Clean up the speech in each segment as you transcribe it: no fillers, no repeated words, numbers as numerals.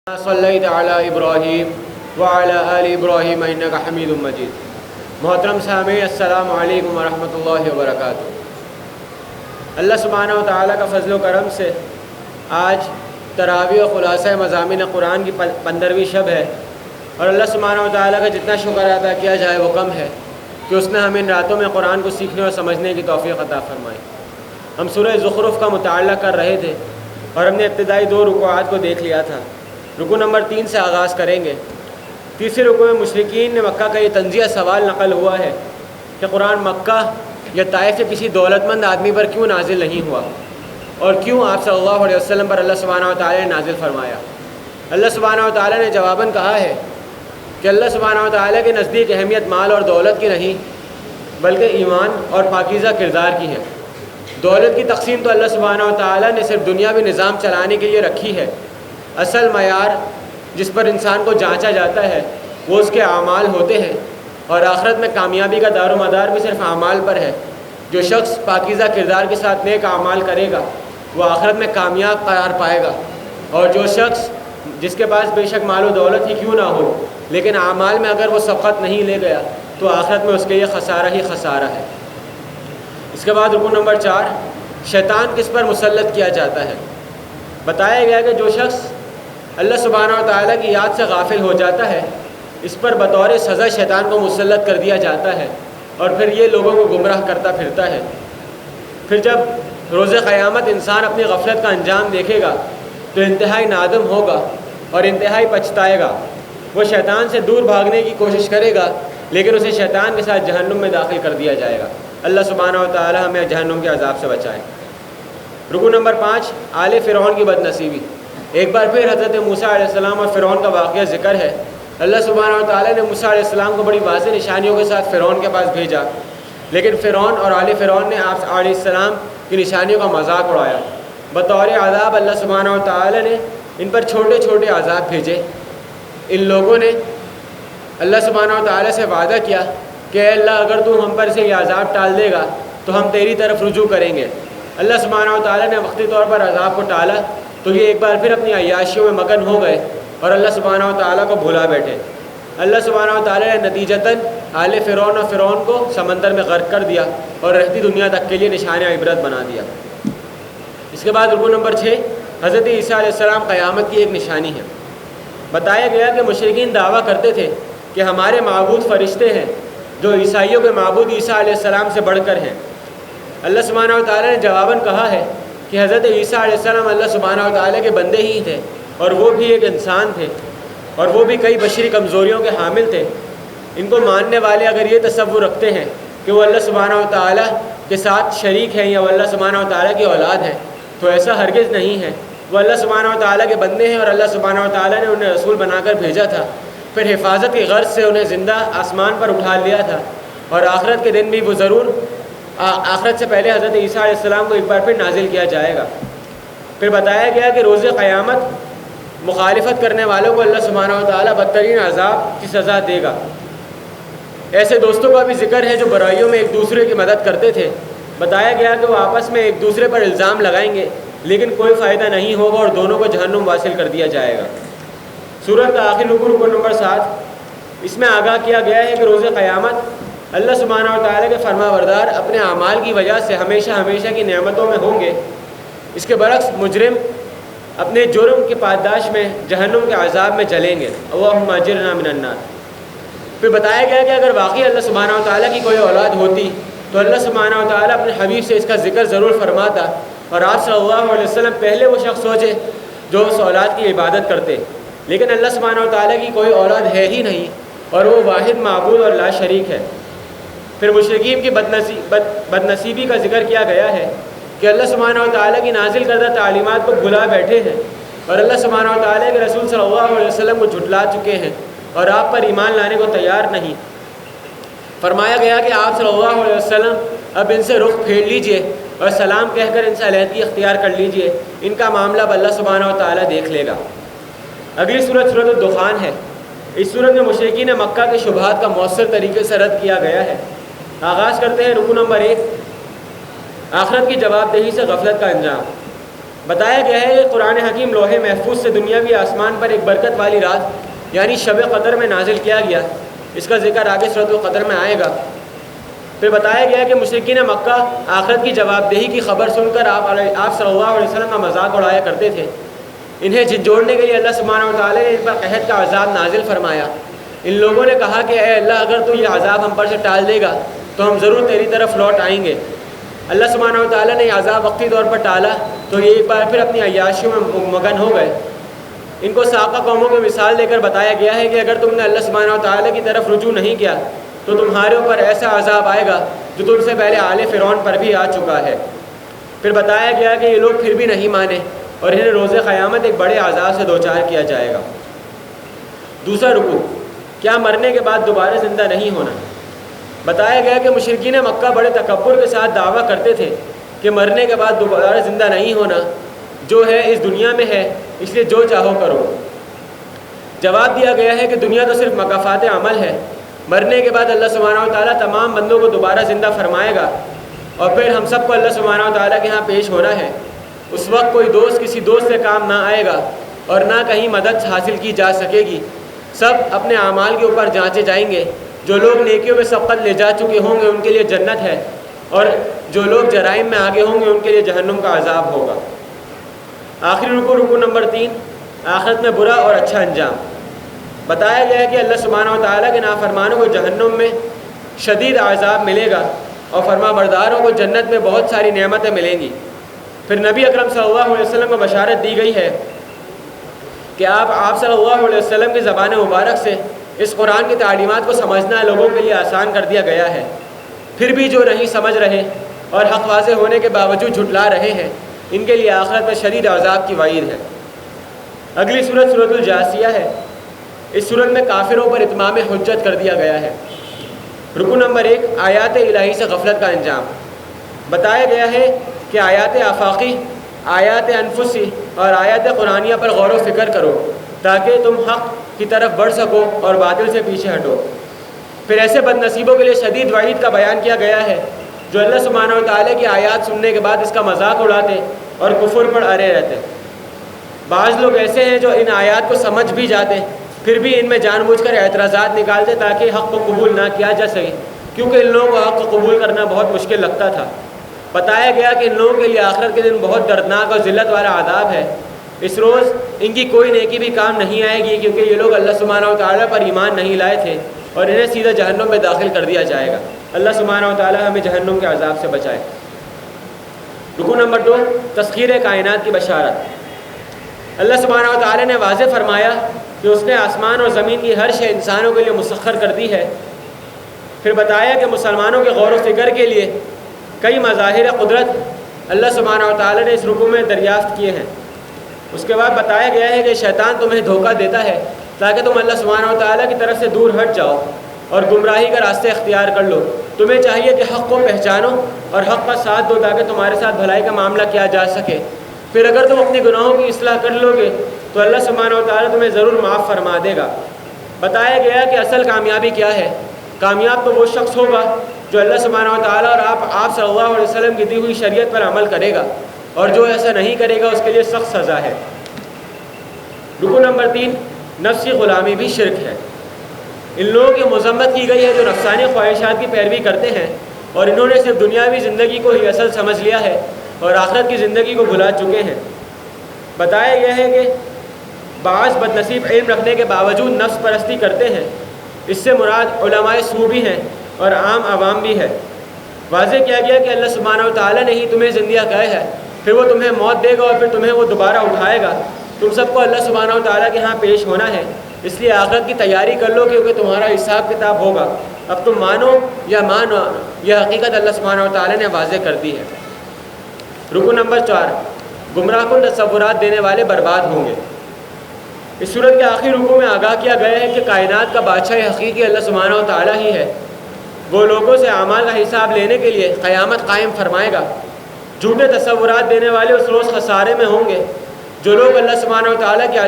صلیت علی ابراہیم وعلی آل ابراہیم انک حمید مجید۔ محترم سامعین، السلام علیکم ورحمۃ اللہ وبرکاتہ۔ اللہ سبحانہ و تعالیٰ کا فضل و کرم سے آج تراویح و خلاصہ مضامین قرآن کی 15ویں شب ہے، اور اللہ سبحانہ و تعالیٰ کا جتنا شکر ادا کیا جائے وہ کم ہے کہ اس نے ہمیں ان راتوں میں قرآن کو سیکھنے اور سمجھنے کی توفیق عطا فرمائی۔ ہم سورہ زخرف کا مطالعہ کر رہے تھے اور ہم نے ابتدائی 2 رکوعات کو دیکھ لیا تھا۔ رکوع نمبر 3 سے آغاز کریں گے۔ تیسرے رکوع میں مشرکین نے مکہ کا یہ تنزیہ سوال نقل ہوا ہے کہ قرآن مکہ یا طائف کے کسی دولت مند آدمی پر کیوں نازل نہیں ہوا، اور کیوں آپ صلی اللہ علیہ وسلم پر اللہ سبحانہ و تعالیٰ نے نازل فرمایا۔ اللہ سبحانہ و تعالیٰ نے جواباً کہا ہے کہ اللہ سبحانہ و تعالیٰ کے نزدیک اہمیت مال اور دولت کی نہیں بلکہ ایمان اور پاکیزہ کردار کی ہے۔ دولت کی تقسیم تو اللہ سبحانہ و تعالیٰ نے صرف دنیاوی نظام چلانے کے لیے رکھی ہے۔ اصل معیار جس پر انسان کو جانچا جاتا ہے وہ اس کے اعمال ہوتے ہیں، اور آخرت میں کامیابی کا دار و مدار بھی صرف اعمال پر ہے۔ جو شخص پاکیزہ کردار کے ساتھ نیک اعمال کرے گا وہ آخرت میں کامیاب قرار پائے گا، اور جو شخص جس کے پاس بے شک مال و دولت ہی کیوں نہ ہو لیکن اعمال میں اگر وہ سبقت نہیں لے گیا تو آخرت میں اس کے لیے خسارہ ہی خسارہ ہے۔ اس کے بعد رکوع نمبر 4، شیطان کس پر مسلط کیا جاتا ہے۔ بتایا گیا کہ جو شخص اللہ سبحانہ و تعالیٰ کی یاد سے غافل ہو جاتا ہے اس پر بطور سزا شیطان کو مسلط کر دیا جاتا ہے، اور پھر یہ لوگوں کو گمراہ کرتا پھرتا ہے۔ پھر جب روز قیامت انسان اپنی غفلت کا انجام دیکھے گا تو انتہائی نادم ہوگا اور انتہائی پچھتائے گا۔ وہ شیطان سے دور بھاگنے کی کوشش کرے گا لیکن اسے شیطان کے ساتھ جہنم میں داخل کر دیا جائے گا۔ اللہ سبحانہ و تعالیٰ ہمیں جہنم کے عذاب سے بچائے۔ رکوع نمبر 5، آل فرعون کی بد نصیبی۔ ایک بار پھر حضرت موسیٰ علیہ السلام اور فرعون کا واقعہ ذکر ہے۔ اللہ سبحانہ و تعالیٰ نے موسیٰ علیہ السلام کو بڑی واضح نشانیوں کے ساتھ فرعون کے پاس بھیجا، لیکن فرعون اور آل فرعون نے آپ علیہ السلام کی نشانیوں کا مذاق اڑایا۔ بطور عذاب اللہ سبحانہ و تعالیٰ نے ان پر چھوٹے چھوٹے عذاب بھیجے۔ ان لوگوں نے اللہ سبحانہ و تعالیٰ سے وعدہ کیا کہ اے اللہ اگر تو ہم پر سے یہ عذاب ٹال دے گا تو ہم تیری طرف رجوع کریں گے۔ اللہ سبحانہ و تعالیٰ نے وقتی طور پر عذاب کو ٹالا تو یہ ایک بار پھر اپنی عیاشیوں میں مگن ہو گئے اور اللہ سبحانہ و تعالیٰ کو بھلا بیٹھے۔ اللہ سبحانہ و تعالیٰ نے نتیجتاً آل فرعون اور فرعون کو سمندر میں غرق کر دیا اور رہتی دنیا تک کے لیے نشان عبرت بنا دیا۔ اس کے بعد رکوع نمبر 6، حضرت عیسیٰ علیہ السلام قیامت کی ایک نشانی ہے۔ بتایا گیا کہ مشرکین دعویٰ کرتے تھے کہ ہمارے معبود فرشتے ہیں جو عیسائیوں کے معبود عیسیٰ علیہ السلام سے بڑھ کر ہیں۔ اللہ سبحانہ و تعالیٰ نے جواباً کہا ہے کہ حضرت عیسیٰ علیہ السلام اللہ سبحانہ و تعالیٰ کے بندے ہی تھے، اور وہ بھی ایک انسان تھے، اور وہ بھی کئی بشری کمزوریوں کے حامل تھے۔ ان کو ماننے والے اگر یہ تصور رکھتے ہیں کہ وہ اللہ سبحانہ و تعالیٰ کے ساتھ شریک ہیں یا وہ اللہ سبحانہ و تعالیٰ کی اولاد ہیں تو ایسا ہرگز نہیں ہے۔ وہ اللہ سبحانہ و تعالیٰ کے بندے ہیں، اور اللہ سبحانہ و تعالیٰ نے انہیں رسول بنا کر بھیجا تھا، پھر حفاظت کی غرض سے انہیں زندہ آسمان پر اٹھا لیا تھا، اور آخرت کے دن بھی وہ ضرور آخرت سے پہلے حضرت عیسیٰ علیہ السلام کو ایک بار پھر نازل کیا جائے گا۔ پھر بتایا گیا کہ روز قیامت مخالفت کرنے والوں کو اللہ سبحانہ و تعالیٰ بدترین عذاب کی سزا دے گا۔ ایسے دوستوں کا بھی ذکر ہے جو برائیوں میں ایک دوسرے کی مدد کرتے تھے۔ بتایا گیا کہ وہ آپس میں ایک دوسرے پر الزام لگائیں گے لیکن کوئی فائدہ نہیں ہوگا اور دونوں کو جہنم واصل کر دیا جائے گا۔ سورۃ کا آخری رکوع نمبر 7، اس میں آگاہ کیا گیا ہے کہ روز قیامت اللہ سبحانہ و تعالیٰ کے فرما بردار اپنے اعمال کی وجہ سے ہمیشہ ہمیشہ کی نعمتوں میں ہوں گے۔ اس کے برعکس مجرم اپنے جرم کی پاداش میں جہنم کے عذاب میں جلیں گے۔ اللہم اجرنا من النار۔ پھر بتایا گیا کہ اگر واقعی اللہ سبحانہ و تعالیٰ کی کوئی اولاد ہوتی تو اللہ سبحانہ و تعالیٰ اپنے حبیب سے اس کا ذکر ضرور فرماتا، اور آپ صلی اللہ علیہ وسلم پہلے وہ شخص سوچے جو اس اولاد کی عبادت کرتے، لیکن اللہ سبحانہ و تعالیٰ کی کوئی اولاد ہے ہی نہیں، اور وہ واحد معبود اور لا شریک ہے۔ پھر مشرکین کی بد نصیبی کا ذکر کیا گیا ہے کہ اللہ سبحانہ و تعالیٰ کی نازل کردہ تعلیمات کو بھلا بیٹھے ہیں، اور اللہ سبحانہ و تعالیٰ کے رسول صلی اللہ علیہ وسلم کو جھٹلا چکے ہیں اور آپ پر ایمان لانے کو تیار نہیں۔ فرمایا گیا کہ آپ صلی اللہ علیہ وسلم اب ان سے رخ پھیر لیجئے اور سلام کہہ کر ان سے علیحدگی اختیار کر لیجئے، ان کا معاملہ اب اللہ سبحانہ و تعالیٰ دیکھ لے گا۔ اگلی سورت سورۃ الدخان ہے۔ اس سورت میں مشرکین مکہ کے شبہات کا مؤثر طریقے سے رد کیا گیا ہے۔ آغاز کرتے ہیں رکوع نمبر 1، آخرت کی جواب دہی سے غفلت کا انجام۔ بتایا گیا ہے کہ قرآن حکیم لوح محفوظ سے دنیاوی آسمان پر ایک برکت والی رات یعنی شب قدر میں نازل کیا گیا. اس کا ذکر آگے سورۃ القدر میں آئے گا. پھر بتایا گیا کہ مشرکین مکہ آخرت کی جواب دہی کی خبر سن کر آپ صلی اللہ علیہ وسلم کا مذاق اڑایا کرتے تھے. انہیں جھنجھوڑنے کے لیے اللہ سبحانہ و تعالیٰ نے ان پر قحط کا عذاب نازل فرمایا. ان لوگوں نے کہا کہ اے اللہ اگر تو یہ عذاب ہم پر سے ٹال دے گا تو ہم ضرور تیری طرف لوٹ آئیں گے. اللہ سبحانہ و تعالیٰ نے یہ عذاب وقتی طور پر ٹالا تو یہ ایک بار پھر اپنی عیاشیوں میں مگن ہو گئے. ان کو سابقہ قوموں کی مثال دے کر بتایا گیا ہے کہ اگر تم نے اللہ سبحانہ و تعالیٰ کی طرف رجوع نہیں کیا تو تمہارے اوپر ایسا عذاب آئے گا جو تم سے پہلے آل فرعون پر بھی آ چکا ہے. پھر بتایا گیا کہ یہ لوگ پھر بھی نہیں مانے اور انہیں روز قیامت ایک بڑے عذاب سے دوچار کیا جائے گا. دوسرا رکوع، کیا مرنے کے بعد دوبارہ زندہ نہیں ہونا؟ بتایا گیا کہ مشرکین مکہ بڑے تکبر کے ساتھ دعویٰ کرتے تھے کہ مرنے کے بعد دوبارہ زندہ نہیں ہونا، جو ہے اس دنیا میں ہے اس لیے جو چاہو کرو. جواب دیا گیا ہے کہ دنیا تو صرف مکافات عمل ہے. مرنے کے بعد اللہ سبحانہ و تعالیٰ تمام بندوں کو دوبارہ زندہ فرمائے گا اور پھر ہم سب کو اللہ سبحانہ و تعالیٰ کے ہاں پیش ہونا ہے. اس وقت کوئی دوست کسی دوست سے کام نہ آئے گا اور نہ کہیں مدد حاصل کی جا سکے گی. سب اپنے اعمال کے اوپر جانچے جائیں گے. جو لوگ نیکیوں میں سبقت لے جا چکے ہوں گے ان کے لیے جنت ہے اور جو لوگ جرائم میں آگے ہوں گے ان کے لیے جہنم کا عذاب ہوگا. آخری رکوع نمبر 3، آخرت میں برا اور اچھا انجام. بتایا گیا ہے کہ اللہ سبحانہ و تعالیٰ کے نافرمانوں کو جہنم میں شدید عذاب ملے گا اور فرما برداروں کو جنت میں بہت ساری نعمتیں ملیں گی. پھر نبی اکرم صلی اللہ علیہ وسلم کو بشارت دی گئی ہے کہ آپ صلی اللہ علیہ وسلم کی زبان مبارک سے اس قرآن کی تعلیمات کو سمجھنا لوگوں کے لیے آسان کر دیا گیا ہے. پھر بھی جو نہیں سمجھ رہے اور حق واضح ہونے کے باوجود جھٹلا رہے ہیں ان کے لیے آخرت میں شدید عذاب کی وعید ہے. اگلی صورت سورۃ الجاثیہ ہے. اس صورت میں کافروں پر اتمام حجت کر دیا گیا ہے. رکوع نمبر 1، آیات الہی سے غفلت کا انجام. بتایا گیا ہے کہ آیات آفاقی، آیات انفسی اور آیات قرآنیہ پر غور و فکر کرو تاکہ تم حق کی طرف بڑھ سکو اور باطل سے پیچھے ہٹو. پھر ایسے بد نصیبوں کے لیے شدید وعید کا بیان کیا گیا ہے جو اللہ سبحانہ و تعالیٰ کی آیات سننے کے بعد اس کا مذاق اڑاتے اور کفر پر اڑے رہتے. بعض لوگ ایسے ہیں جو ان آیات کو سمجھ بھی جاتے پھر بھی ان میں جان بوجھ کر اعتراضات نکالتے تاکہ حق کو قبول نہ کیا جا سکے، کیونکہ ان لوگوں کو حق کو قبول کرنا بہت مشکل لگتا تھا. بتایا گیا کہ ان لوگوں کے لیے آخرت کے دن بہت دردناک اور ذلت والا عذاب ہے. اس روز ان کی کوئی نیکی بھی کام نہیں آئے گی کیونکہ یہ لوگ اللہ سبحانہ و تعالیٰ پر ایمان نہیں لائے تھے اور انہیں سیدھا جہنم میں داخل کر دیا جائے گا. اللہ سبحانہ و تعالیٰ ہمیں جہنم کے عذاب سے بچائے. رکوع نمبر 2، تسخیر کائنات کی بشارت. اللہ سبحانہ و تعالیٰ نے واضح فرمایا کہ اس نے آسمان اور زمین کی ہر شے انسانوں کے لیے مسخر کر دی ہے. پھر بتایا کہ مسلمانوں کے غور و فکر کے لیے کئی مظاہر قدرت اللہ سبحانہ و تعالیٰ نے اس رکوع میں دریافت کیے ہیں. اس کے بعد بتایا گیا ہے کہ شیطان تمہیں دھوکہ دیتا ہے تاکہ تم اللہ سبحانہ و تعالیٰ کی طرف سے دور ہٹ جاؤ اور گمراہی کا راستے اختیار کر لو. تمہیں چاہیے کہ حق کو پہچانو اور حق کا ساتھ دو تاکہ تمہارے ساتھ بھلائی کا معاملہ کیا جا سکے. پھر اگر تم اپنے گناہوں کی اصلاح کر لو گے تو اللہ سبحانہ و تعالیٰ تمہیں ضرور معاف فرما دے گا. بتایا گیا کہ اصل کامیابی کیا ہے. کامیاب تو وہ شخص ہوگا جو اللہ سبحانہ و تعالیٰ اور آپ صلی اللہ علیہ وسلم کی دی ہوئی شریعت پر عمل کرے گا اور جو ایسا نہیں کرے گا اس کے لیے سخت سزا ہے. رکوع نمبر 3، نفسی غلامی بھی شرک ہے. ان لوگوں کی مذمت کی گئی ہے جو نفسانی خواہشات کی پیروی کرتے ہیں اور انہوں نے صرف دنیاوی زندگی کو ہی اصل سمجھ لیا ہے اور آخرت کی زندگی کو بھلا چکے ہیں. بتایا گیا ہے کہ بعض بد نصیب علم رکھنے کے باوجود نفس پرستی کرتے ہیں. اس سے مراد علماء سو بھی ہیں اور عام عوام بھی ہے. واضح کیا گیا کہ اللہ سبحانہ و تعالیٰ نے ہی تمہیں زندہ کیا ہے، پھر وہ تمہیں موت دے گا اور پھر تمہیں وہ دوبارہ اٹھائے گا. تم سب کو اللہ سبحانہ و تعالیٰ کے ہاں پیش ہونا ہے، اس لیے آخرت کی تیاری کر لو کیونکہ تمہارا حساب کتاب ہوگا. اب تم مانو یا مانو، یہ حقیقت اللہ سبحانہ و تعالیٰ نے واضح کر دی ہے. رکوع نمبر 4، گمراہ کن تصورات دینے والے برباد ہوں گے. اس صورت کے آخری رکوع میں آگاہ کیا گیا ہے کہ کائنات کا بادشاہ حقیقی اللہ سبحانہ و تعالیٰ ہی ہے. وہ لوگوں سے اعمال کا حساب لینے کے لیے قیامت قائم فرمائے گا. جھوٹے تصورات دینے والے اس روز خسارے میں ہوں گے. جو لوگ اللہ سبحانہ و تعالیٰ کی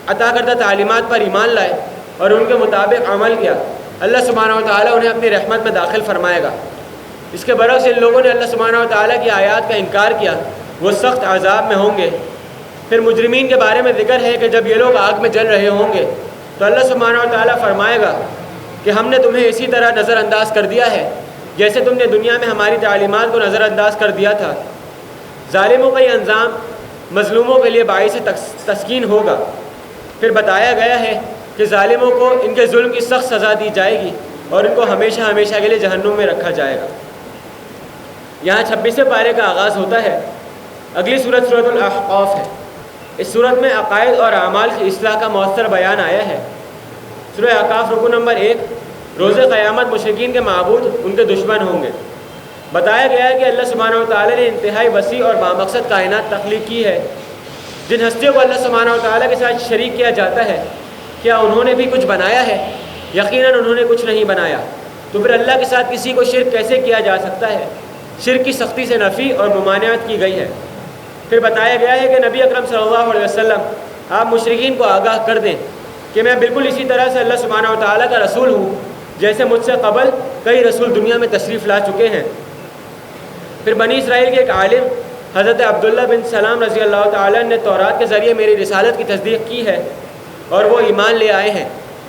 عطا کردہ تعلیمات پر ایمان لائے اور ان کے مطابق عمل کیا، اللہ سبحانہ و تعالیٰ انہیں اپنی رحمت میں داخل فرمائے گا. اس کے برعکس ان لوگوں نے اللہ سبحانہ و تعالیٰ کی آیات کا انکار کیا وہ سخت عذاب میں ہوں گے۔ پھر مجرمین کے بارے میں ذکر ہے کہ جب یہ لوگ آگ میں جل رہے ہوں گے تو اللہ سبحانہ و تعالیٰ فرمائے گا کہ ہم نے تمہیں اسی طرح نظر انداز کر دیا ہے جیسے تم نے دنیا میں ہماری تعلیمات کو نظر انداز کر دیا تھا۔ ظالموں کا یہ انجام مظلوموں کے لیے باعث تسکین ہوگا۔ پھر بتایا گیا ہے کہ ظالموں کو ان کے ظلم کی سخت سزا دی جائے گی اور ان کو ہمیشہ ہمیشہ کے لیے جہنم میں رکھا جائے گا۔ یہاں 26ویں پارے کا آغاز ہوتا ہے۔ اگلی صورت سورۃ الاحقاف ہے۔ اس صورت میں عقائد اور اعمال کی اصلاح کا مؤثر بیان آیا ہے۔ سورہ احقاف رکو نمبر 1، روز قیامت مشرکین کے معبود ان کے دشمن ہوں گے۔ بتایا گیا ہے کہ اللہ سبحانہ و تعالیٰ نے انتہائی وسیع اور بامقصد کائنات تخلیق کی ہے۔ جن ہستیوں کو اللہ سبحانہ و تعالیٰ کے ساتھ شریک کیا جاتا ہے، کیا انہوں نے بھی کچھ بنایا ہے؟ یقیناً انہوں نے کچھ نہیں بنایا۔ تو پھر اللہ کے ساتھ کسی کو شرک کیسے کیا جا سکتا ہے؟ شرک کی سختی سے نفی اور ممانعت کی گئی ہے۔ پھر بتایا گیا ہے کہ نبی اکرم صلی اللہ علیہ وسلم آپ مشرکین کو آگاہ کر دیں کہ میں بالکل اسی طرح سے اللہ سبحانہ و تعالیٰ کا رسول ہوں جیسے مجھ سے قبل کئی رسول دنیا میں تشریف لا چکے ہیں۔ پھر بنی اسرائیل کے ایک عالم حضرت عبداللہ بن سلام رضی اللہ تعالیٰ نے تورات کے ذریعے میری رسالت کی تصدیق کی ہے اور وہ ایمان لے آئے ہیں۔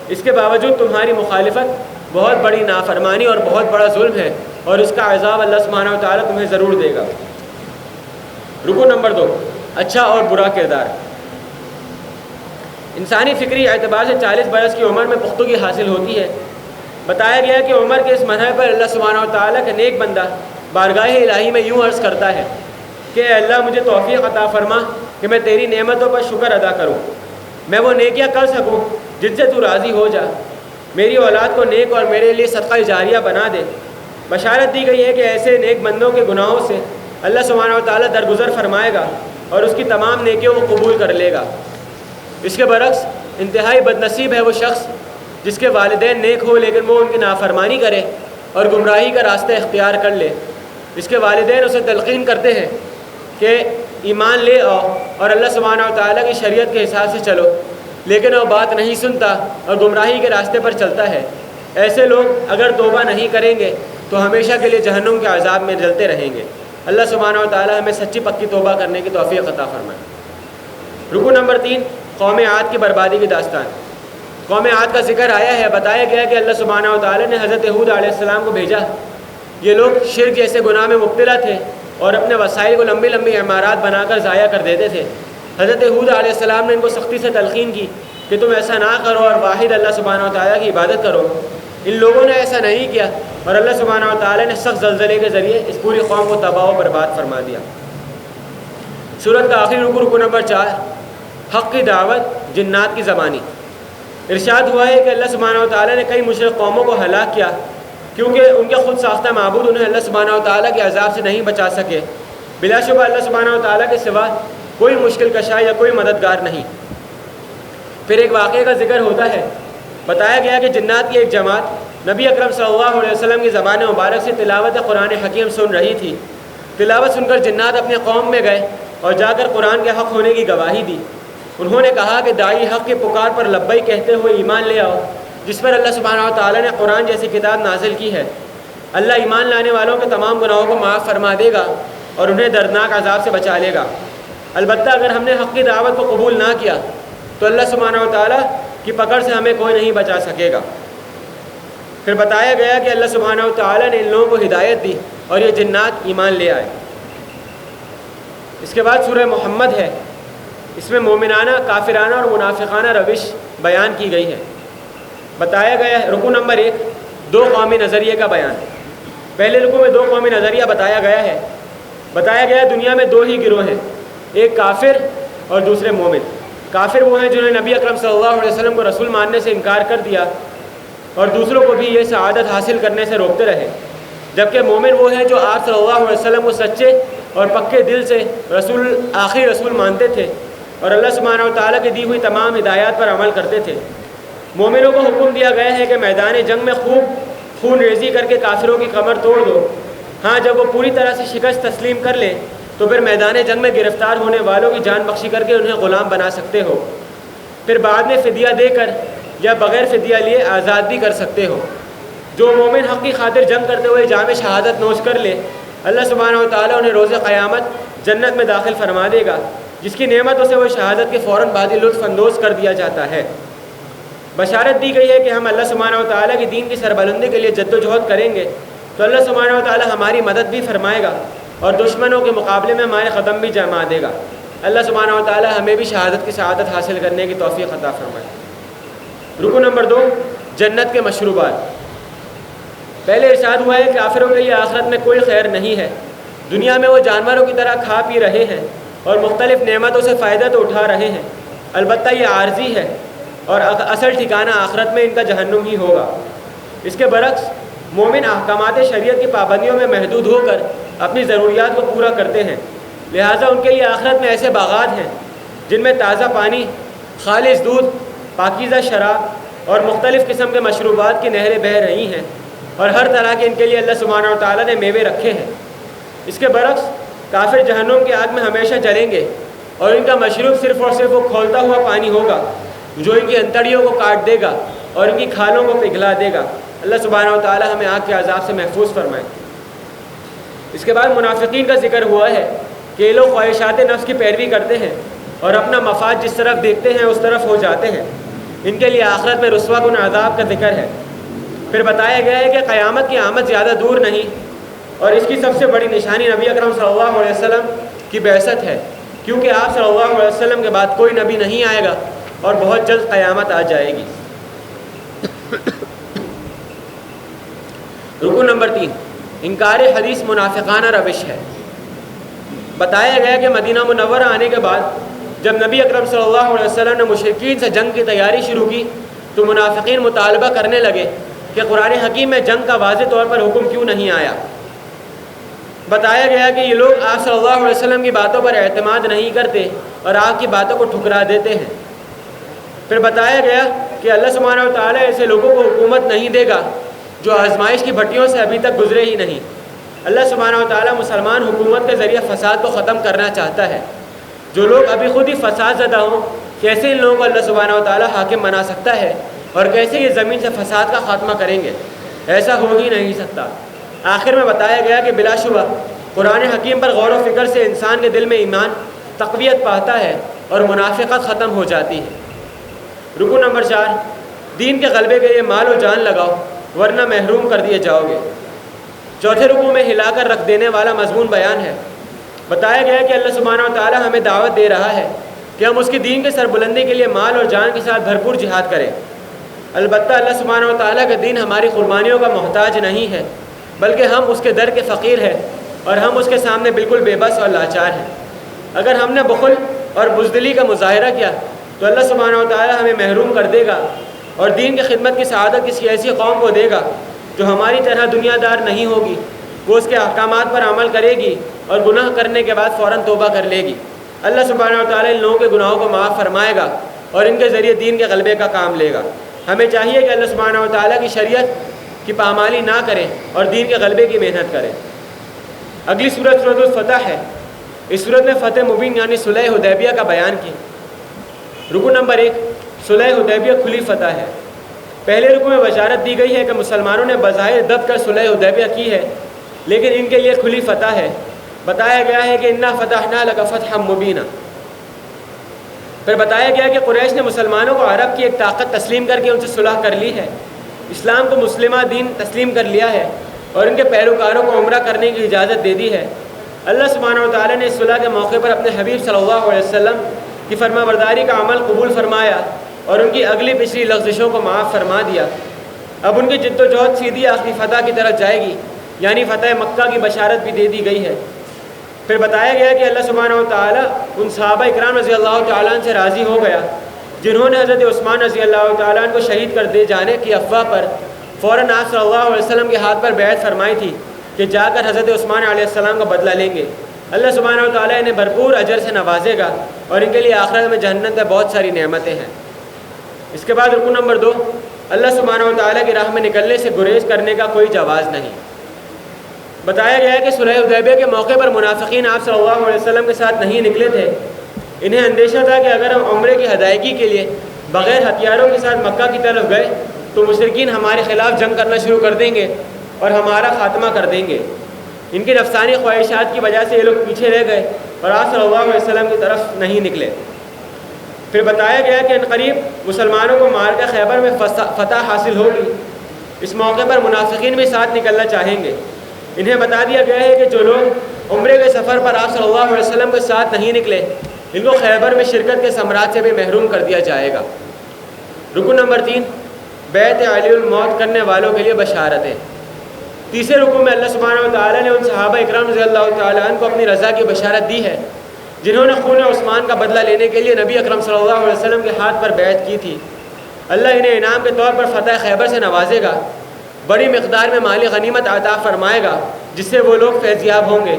اس کے باوجود تمہاری مخالفت بہت بڑی نافرمانی اور بہت بڑا ظلم ہے اور اس کا عذاب اللہ سبحانہ و تعالیٰ تمہیں ضرور دے گا۔ رکو نمبر 2، اچھا اور برا کردار۔ انسانی فکری اعتبار سے 40 برس کی عمر میں پختگی حاصل ہوتی ہے۔ بتایا گیا کہ عمر کے اس مرحلے پر اللہ سبحانہ و تعالیٰ کا نیک بندہ بارگاہ الہی میں یوں عرض کرتا ہے کہ اے اللہ مجھے توفیق عطا فرما کہ میں تیری نعمتوں پر شکر ادا کروں، میں وہ نیکیاں کر سکوں جن سے تو راضی ہو جا، میری اولاد کو نیک اور میرے لیے صدقہ جاریہ بنا دے۔ بشارت دی گئی ہے کہ ایسے نیک بندوں کے گناہوں سے اللہ سبحانہ و تعالیٰ درگزر فرمائے گا اور اس کی تمام نیکیوں کو قبول کر لے گا۔ اس کے برعکس انتہائی بدنصیب ہے وہ شخص جس کے والدین نیک ہو لیکن وہ ان کی نافرمانی کرے اور گمراہی کا راستہ اختیار کر لے۔ اس کے والدین اسے تلقین کرتے ہیں کہ ایمان لے آؤ اور اللہ سبحانہ و تعالیٰ کی شریعت کے حساب سے چلو، لیکن وہ بات نہیں سنتا اور گمراہی کے راستے پر چلتا ہے۔ ایسے لوگ اگر توبہ نہیں کریں گے تو ہمیشہ کے لیے جہنم کے عذاب میں جلتے رہیں گے۔ اللہ سبحانہ و تعالیٰ ہمیں سچی پکی توبہ کرنے کی توفیق عطا فرمائے۔ رکو نمبر 3، قوم عاد کی بربادی کی داستان۔ قوم عاد کا ذکر آیا ہے۔ بتایا گیا کہ اللہ سبحانہ و تعالیٰ نے حضرت ہود علیہ السلام کو بھیجا۔ یہ لوگ شرک جیسے گناہ میں مبتلا تھے اور اپنے وسائل کو لمبی لمبی عمارات بنا کر ضائع کر دیتے تھے۔ حضرت ہود علیہ السلام نے ان کو سختی سے تلقین کی کہ تم ایسا نہ کرو اور واحد اللہ سبحانہ و تعالیٰ کی عبادت کرو۔ ان لوگوں نے ایسا نہیں کیا اور اللہ سبحانہ و تعالیٰ نے سخت زلزلے کے ذریعے اس پوری قوم کو تباہ و برباد فرما دیا۔ سورت کا آخری رکو نمبر 4، حق کی دعوت جنات کی زبانی۔ ارشاد ہوا ہے کہ اللہ سبحانہ و تعالیٰ نے کئی مشرک قوموں کو ہلاک کیا کیونکہ ان کے خود ساختہ معبود انہیں اللہ سبحانہ و تعالیٰ کے عذاب سے نہیں بچا سکے۔ بلا شبہ اللہ سبحانہ و تعالیٰ کے سوا کوئی مشکل کشا یا کوئی مددگار نہیں۔ پھر ایک واقعے کا ذکر ہوتا ہے۔ بتایا گیا کہ جنات کی ایک جماعت نبی اکرم صلی اللہ علیہ وسلم کی زبان مبارک سے تلاوت قرآن حکیم سن رہی تھی۔ تلاوت سن کر جنات اپنے قوم میں گئے اور جا کر قرآن کے حق ہونے کی گواہی دی۔ انہوں نے کہا کہ داعی حق کے پکار پر لبئی کہتے ہوئے ایمان لے آؤ، جس پر اللہ سبحانہ و تعالیٰ نے قرآن جیسی کتاب نازل کی ہے۔ اللہ ایمان لانے والوں کے تمام گناہوں کو معاف فرما دے گا اور انہیں دردناک عذاب سے بچا لے گا۔ البتہ اگر ہم نے حق کی دعوت کو قبول نہ کیا تو اللہ سبحانہ و تعالیٰ کی پکڑ سے ہمیں کوئی نہیں بچا سکے گا۔ پھر بتایا گیا کہ اللہ سبحانہ و تعالیٰ نے ان لوگوں کو ہدایت دی اور یہ جنات ایمان لے آئے۔ اس کے بعد سورہ محمد ہے۔ اس میں مومنانہ، کافرانہ اور منافقانہ روش بیان کی گئی ہے۔ بتایا گیا ہے رکو نمبر 1، 2 قومی نظریے کا بیان۔ پہلے رکو میں 2 قومی نظریہ بتایا گیا ہے۔ بتایا گیا دنیا میں 2 ہی گروہ ہیں، ایک کافر اور دوسرے مومن۔ کافر وہ ہیں جنہوں نے نبی اکرم صلی اللہ علیہ وسلم کو رسول ماننے سے انکار کر دیا اور دوسروں کو بھی یہ سعادت حاصل کرنے سے روکتے رہے، جبکہ مومن وہ ہیں جو آپ صلی اللہ علیہ وسلم کو سچے اور پکے دل سے آخری رسول مانتے تھے اور اللہ سبحانہ و تعالیٰ کی دی ہوئی تمام ہدایات پر عمل کرتے تھے۔ مومنوں کو حکم دیا گیا ہے کہ میدان جنگ میں خوب خون ریزی کر کے کافروں کی کمر توڑ دو۔ ہاں، جب وہ پوری طرح سے شکست تسلیم کر لیں تو پھر میدان جنگ میں گرفتار ہونے والوں کی جان بخشی کر کے انہیں غلام بنا سکتے ہو، پھر بعد میں فدیہ دے کر یا بغیر فدیہ لیے آزاد بھی کر سکتے ہو۔ جو مومن حق کی خاطر جنگ کرتے ہوئے جام شہادت نوش کر لے، اللہ سبحانہ و تعالیٰ انہیں روز قیامت جنت میں داخل فرما دے گا، جس کی نعمتوں سے وہ شہادت کے فوراً بعد ہی لطف اندوز کر دیا جاتا ہے۔ بشارت دی گئی ہے کہ ہم اللہ سبحانہ و تعالیٰ کی دین کی سربلندی کے لیے جد و جہد کریں گے تو اللہ سبحانہ و تعالیٰ ہماری مدد بھی فرمائے گا اور دشمنوں کے مقابلے میں ہمارے قدم بھی جما دے گا۔ اللہ سبحانہ و تعالیٰ ہمیں بھی شہادت کی سعادت حاصل کرنے کی توفیق عطا فرمائے۔ رکن نمبر 2، جنت کے مشروبات۔ پہلے ارشاد ہوا ہے کہ کافروں کے لیے آخرت میں کوئی خیر نہیں ہے۔ دنیا میں وہ جانوروں کی طرح کھا پی رہے ہیں اور مختلف نعمتوں سے فائدہ تو اٹھا رہے ہیں، البتہ یہ عارضی ہے اور اصل ٹھکانہ آخرت میں ان کا جہنم ہی ہوگا۔ اس کے برعکس مومن احکامات شریعت کی پابندیوں میں محدود ہو کر اپنی ضروریات کو پورا کرتے ہیں، لہٰذا ان کے لیے آخرت میں ایسے باغات ہیں جن میں تازہ پانی، خالص دودھ، پاکیزہ شراب اور مختلف قسم کے مشروبات کی نہریں بہہ رہی ہیں، اور ہر طرح کے ان کے لیے اللہ سبحانہ و تعالیٰ نے میوے رکھے ہیں۔ اس کے برعکس کافر جہنم کی آگ میں ہمیشہ جلیں گے اور ان کا مشروب صرف اور صرف وہ کھولتا ہوا پانی ہوگا جو ان کی انتڑیوں کو کاٹ دے گا اور ان کی کھالوں کو پگھلا دے گا۔ اللہ سبحانہ و تعالیٰ ہمیں آگ کے عذاب سے محفوظ فرمائے۔ اس کے بعد منافقین کا ذکر ہوا ہے کہ یہ لوگ خواہشات نفس کی پیروی کرتے ہیں اور اپنا مفاد جس طرف دیکھتے ہیں اس طرف ہو جاتے ہیں۔ ان کے لیے آخرت میں رسوا کن عذاب کا ذکر ہے۔ پھر بتایا گیا ہے کہ قیامت کی آمد زیادہ دور نہیں اور اس کی سب سے بڑی نشانی نبی اکرم صلی اللہ علیہ وسلم کی بعثت ہے، کیونکہ آپ صلی اللہ علیہ وسلم کے بعد کوئی نبی نہیں آئے گا اور بہت جلد قیامت آ جائے گی۔ رکن نمبر 3، انکار حدیث منافقانہ روش ہے۔ بتایا گیا کہ مدینہ منورہ آنے کے بعد جب نبی اکرم صلی اللہ علیہ وسلم نے مشرکین سے جنگ کی تیاری شروع کی تو منافقین مطالبہ کرنے لگے کہ قرآن حکیم میں جنگ کا واضح طور پر حکم کیوں نہیں آیا۔ بتایا گیا کہ یہ لوگ آپ صلی اللہ علیہ وسلم کی باتوں پر اعتماد نہیں کرتے اور آپ کی باتوں کو ٹھکرا دیتے ہیں۔ پھر بتایا گیا کہ اللہ سبحانہ و تعالیٰ ایسے لوگوں کو حکومت نہیں دے گا جو آزمائش کی بھٹیوں سے ابھی تک گزرے ہی نہیں۔ اللہ سبحانہ و تعالیٰ مسلمان حکومت کے ذریعے فساد کو ختم کرنا چاہتا ہے۔ جو لوگ ابھی خود ہی فساد زدہ ہوں، کیسے ان لوگوں کو اللہ سبحانہ و تعالیٰ حاکم بنا سکتا ہے اور کیسے یہ زمین سے فساد کا خاتمہ کریں گے؟ ایسا ہو ہی نہیں سکتا۔ آخر میں بتایا گیا کہ بلا شبہ قرآن حکیم پر غور و فکر سے انسان کے دل میں ایمان تقویت پاتا ہے اور منافقت ختم ہو جاتی ہے۔ رکن نمبر 4، دین کے غلبے کے لیے مال و جان لگاؤ ورنہ محروم کر دیے جاؤ گے۔ چوتھے رکوع میں ہلا کر رکھ دینے والا مضمون بیان ہے۔ بتایا گیا کہ اللہ سبحانہ و تعالیٰ ہمیں دعوت دے رہا ہے کہ ہم اس کی دین کے سربلندی کے لیے مال اور جان کے ساتھ بھرپور جہاد کریں۔ البتہ اللہ سبحانہ و تعالیٰ کا دین ہماری قربانیوں کا محتاج نہیں ہے، بلکہ ہم اس کے در کے فقیر ہیں اور ہم اس کے سامنے بالکل بے بس اور لاچار ہیں۔ اگر ہم نے بخل اور بزدلی کا مظاہرہ کیا تو اللہ سبحانہ و تعالیٰ ہمیں محروم کر دے گا اور دین کی خدمت کی سعادت کسی ایسی قوم کو دے گا جو ہماری طرح دنیا دار نہیں ہوگی۔ وہ اس کے احکامات پر عمل کرے گی اور گناہ کرنے کے بعد فوراً توبہ کر لے گی۔ اللہ سبحانہ و تعالیٰ ان لوگوں کے گناہوں کو معاف فرمائے گا اور ان کے ذریعے دین کے غلبے کا کام لے گا۔ ہمیں چاہیے کہ اللہ سبحانہ و تعالیٰ کی شریعت کی پامالی نہ کریں اور دین کے غلبے کی محنت کریں۔ اگلی سورت سورۃ الفتح ہے۔ اس سورت میں فتح مبین یعنی صلح حدیبیہ کا بیان کی۔ رکن نمبر 1، صلح حدیبیہ کھلی فتح ہے۔ پہلے رکوع میں بشارت دی گئی ہے کہ مسلمانوں نے بظاہر دب کر صلح حدیبیہ کی ہے لیکن ان کے لیے کھلی فتح ہے۔ بتایا گیا ہے کہ انا فتحنا لک فتحا مبینا۔ پھر بتایا گیا کہ قریش نے مسلمانوں کو عرب کی ایک طاقت تسلیم کر کے ان سے صلح کر لی ہے، اسلام کو مسلمہ دین تسلیم کر لیا ہے اور ان کے پیروکاروں کو عمرہ کرنے کی اجازت دے دی ہے۔ اللہ سبحانہ و تعالیٰ نے اس صلح کے موقع پر اپنے حبیب صلی اللہ علیہ وسلم کی فرما برداری کا عمل قبول فرمایا اور ان کی اگلی پچھلی لغزشوں کو معاف فرما دیا۔ اب ان کی جد و جہد سیدھی آخری فتح کی طرف جائے گی، یعنی فتح مکہ کی بشارت بھی دے دی گئی ہے۔ پھر بتایا گیا کہ اللہ سبحانہ و تعالیٰ ان صحابہ اکرام رضی اللہ تعالیٰ عنہ سے راضی ہو گیا جنہوں نے حضرت عثمان رضی اللہ تعالیٰ عنہ کو شہید کر دے جانے کی افواہ پر فوراً آپ صلی اللہ علیہ وسلم کے ہاتھ پر بیعت فرمائی تھی کہ جا کر حضرت عثمان علیہ السلام کا بدلہ لیں گے۔ اللہ سبحانہ و تعالیٰ انہیں بھرپور اجر سے نوازے گا اور ان کے لیے آخرت میں جہنم میں بہت ساری نعمتیں ہیں۔ اس کے بعد رکن نمبر 2، اللہ سبحانہ و تعالیٰ کی راہ میں نکلنے سے گریز کرنے کا کوئی جواز نہیں۔ بتایا گیا ہے کہ صلح حدیبیہ کے موقع پر منافقین آپ صلی اللہ علیہ وسلم کے ساتھ نہیں نکلے تھے۔ انہیں اندیشہ تھا کہ اگر ہم عمرے کی ادائیگی کے لیے بغیر ہتھیاروں کے ساتھ مکہ کی طرف گئے تو مشرکین ہمارے خلاف جنگ کرنا شروع کر دیں گے اور ہمارا خاتمہ کر دیں گے۔ ان کی نفسانی خواہشات کی وجہ سے یہ لوگ پیچھے رہ گئے اور آپ صلی اللہ علیہ وسلم کی طرف نہیں نکلے۔ پھر بتایا گیا کہ عنقریب مسلمانوں کو مار کے خیبر میں فتح حاصل ہوگی۔ اس موقع پر منافقین بھی ساتھ نکلنا چاہیں گے۔ انہیں بتا دیا گیا ہے کہ جو لوگ عمرے کے سفر پر آپ صلی اللہ علیہ وسلم کے ساتھ نہیں نکلے، ان کو خیبر میں شرکت کے ثمرات سے بھی محروم کر دیا جائے گا۔ رکن نمبر 3، بیعت علی الموت کرنے والوں کے لیے بشارتیں۔ تیسرے رکن میں اللہ سبحانہ و تعالیٰ نے ان صحابہ اکرام رضی اللہ تعالیٰ عنہ کو اپنی رضا کی بشارت دی ہے جنہوں نے خون عثمان کا بدلہ لینے کے لیے نبی اکرم صلی اللہ علیہ وسلم کے ہاتھ پر بیعت کی تھی۔ اللہ انہیں انعام کے طور پر فتح خیبر سے نوازے گا، بڑی مقدار میں مالی غنیمت عطا فرمائے گا، جس سے وہ لوگ فیضیاب ہوں گے۔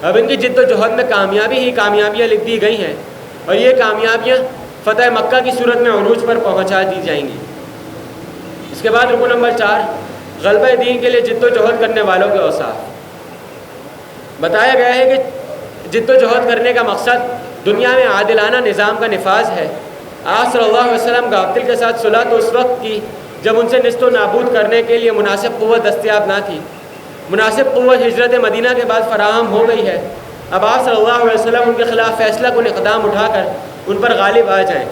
اب ان کی جد و جہد میں کامیابی ہی کامیابیاں لکھ دی گئی ہیں، اور یہ کامیابیاں فتح مکہ کی صورت میں عروج پر پہنچا دی جائیں گی۔ اس کے بعد رکن نمبر 4، غلبہ دین کے لیے جد و جہد کرنے والوں کے اوصاف۔ بتایا گیا ہے کہ جد و جہد کرنے کا مقصد دنیا میں عادلانہ نظام کا نفاذ ہے۔ آپ صلی اللہ علیہ وسلم قاتل کے ساتھ صلح تو اس وقت کی جب ان سے نیست و نابود کرنے کے لیے مناسب قوت دستیاب نہ تھی۔ مناسب قوت ہجرت مدینہ کے بعد فراہم ہو گئی ہے۔ اب آپ صلی اللہ علیہ وسلم ان کے خلاف فیصلہ کن اقدام اٹھا کر ان پر غالب آ جائیں۔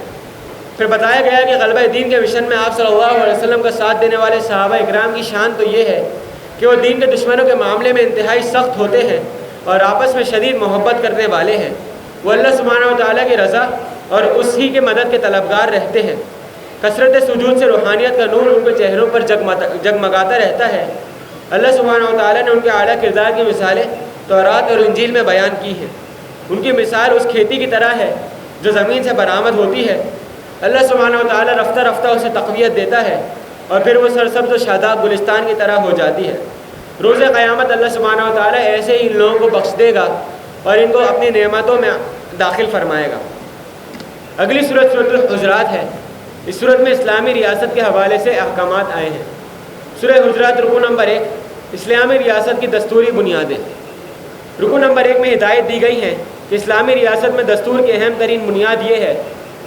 پھر بتایا گیا کہ غلبہ دین کے مشن میں آپ صلی اللہ علیہ وسلم کا ساتھ دینے والے صحابہ اکرام کی شان تو یہ ہے کہ وہ دین کے دشمنوں کے معاملے میں انتہائی سخت ہوتے ہیں اور آپس میں شدید محبت کرنے والے ہیں۔ وہ اللہ سبحانہ و تعالیٰ کی رضا اور اس ہی کے مدد کے طلبگار رہتے ہیں۔ کثرت سجود سے روحانیت کا نور ان کے چہروں پر جگمگاتا رہتا ہے۔ اللہ سبحانہ و تعالیٰ نے ان کے اعلیٰ کردار کی مثالیں تورات اور انجیل میں بیان کی ہیں۔ ان کی مثال اس کھیتی کی طرح ہے جو زمین سے برآمد ہوتی ہے۔ اللہ سبحانہ و تعالیٰ رفتہ رفتہ اسے تقویت دیتا ہے اور پھر وہ سرسبز و شاداب گلستان کی طرح ہو جاتی ہے۔ روز قیامت اللہ سبحانہ و تعالیٰ ایسے ہی ان لوگوں کو بخش دے گا اور ان کو اپنی نعمتوں میں داخل فرمائے گا۔ اگلی سورت سورۃ الحجرات ہے۔ اس سورت میں اسلامی ریاست کے حوالے سے احکامات آئے ہیں۔ سورہ حجرات رکن نمبر 1، اسلامی ریاست کی دستوری بنیادیں۔ رکن نمبر 1 میں ہدایت دی گئی ہے کہ اسلامی ریاست میں دستور کی اہم ترین بنیاد یہ ہے